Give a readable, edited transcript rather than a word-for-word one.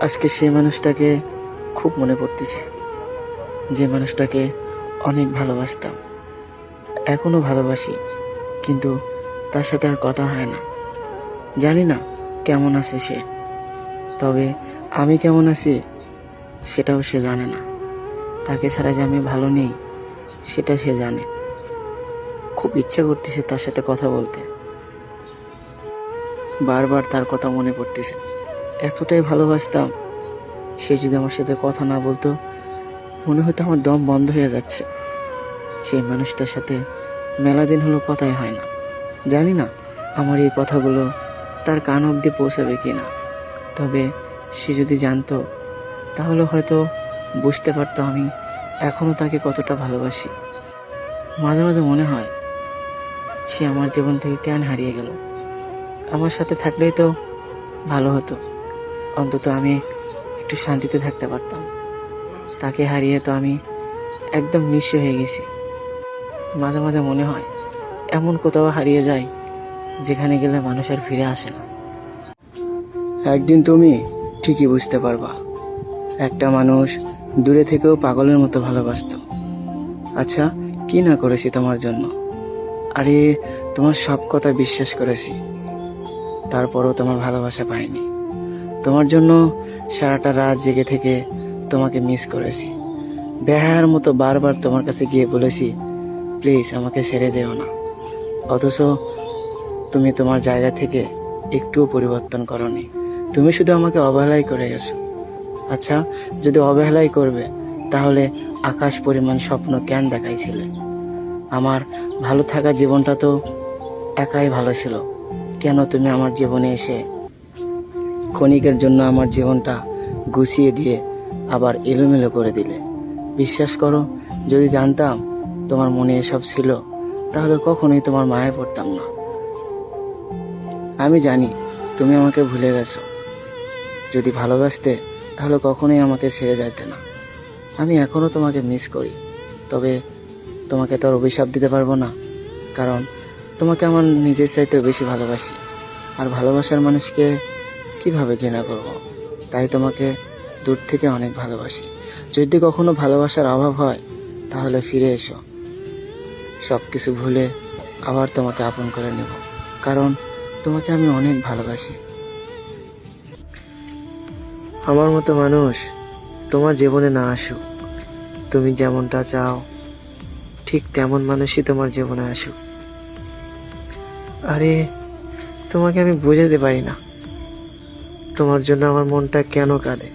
আজকে সেই মানুষটাকে খুব মনে পড়তেছে, যে মানুষটাকে অনেক ভালোবাসতাম, এখনো ভালোবাসি, কিন্তু তার সাথে আর কথা হয় না। জানি না কেমন আছে সে, তবে আমি কেমন আছি সেটাও সে জানে না। তাকে ছাড়া যে আমি ভালো নেই সেটা সে জানে। খুব ইচ্ছা করতেছে তার সাথে কথা বলতে, বারবার তার কথা মনে পড়তেছে। এতটাই ভালোবাসতাম, সে যদি আমার সাথে কথা না বলতো মনে হতো আমার দম বন্ধ হয়ে যাচ্ছে। সেই মানুষটার সাথে মেলা দিন হলো কথাই হয় না। জানি না আমার এই কথাগুলো তার কান অবধি পৌঁছাবে কি না, তবে সে যদি জানতো তাহলে হয়তো বুঝতে পারতো আমি এখনো তাকে কতটা ভালোবাসি। মাঝে মাঝে মনে হয় সে আমার জীবন থেকে কেন হারিয়ে গেল। আমার সাথে থাকলেই তো ভালো হতো, অন্তত আমি একটু শান্তিতে থাকতে পারতাম। তাকে হারিয়ে তো আমি একদম নিঃস্ব হয়ে গেছি। মাঝে মাঝে মনে হয় এমন কোথাও হারিয়ে যায় যেখানে গেলে মানুষ আর ফিরে আসে না। একদিন তুমি ঠিকই বুঝতে পারবা, একটা মানুষ দূরে থেকেও পাগলের মতো ভালোবাসতো। আচ্ছা, কি না করেছি তোমার জন্য? আরে, তোমার সব কথা বিশ্বাস করেছি, তারপরও তোমার ভালোবাসা পাইনি। তোমার জন্য সারাটা রাত জেগে থেকে তোমাকে মিস করেছি। বেহায়ার মতো বারবার তোমার কাছে গিয়ে বলেছি, প্লিজ আমাকে ছেড়ে যেও না। অথচ তুমি তোমার জায়গা থেকে একটুও পরিবর্তন করনি। তুমি শুধু আমাকে অবহেলাই করে গেছো। আচ্ছা, যদি অবহেলাই করবে তাহলে আকাশ পরিমাণ স্বপ্ন কেন দেখাইছিলে? আমার ভালো থাকা জীবনটা তো একাই ভালো ছিল। কেন তুমি আমার জীবনে এসে ক্ষণিকের জন্য আমার জীবনটা গুছিয়ে দিয়ে আবার এলোমেলো করে দিলে? বিশ্বাস করো, যদি জানতাম তোমার মনে এসব ছিল তাহলে কখনোই তোমার মায়ে পড়তাম না। আমি জানি তুমি আমাকে ভুলে গেছো। যদি ভালোবাসতে তাহলে কখনোই আমাকে ছেড়ে যেতে না। আমি এখনও তোমাকে মিস করি, তবে তোমাকে তো আর অভিশাপ দিতে পারবো না, কারণ তোমাকে আমার নিজের চাইতেও বেশি ভালোবাসি। আর ভালোবাসার মানুষকে কিভাবে ঘৃণা করব? তাই তোমাকে দূর থেকে অনেক ভালোবাসি। যদি কখনো ভালোবাসার অভাব হয় তাহলে ফিরে এসো, সব কিছু ভুলে আবার তোমাকে আপন করে নেব, কারণ তোমাকে আমি অনেক ভালোবাসি। আমার মতো মানুষ তোমার জীবনে না আসুক, তুমি যেমনটা চাও ঠিক তেমন মানুষই তোমার জীবনে আসুক। আরে, তোমাকে আমি বোঝাতে পারি না তোমার জন্য আমার মনটা কেন কাঁদে।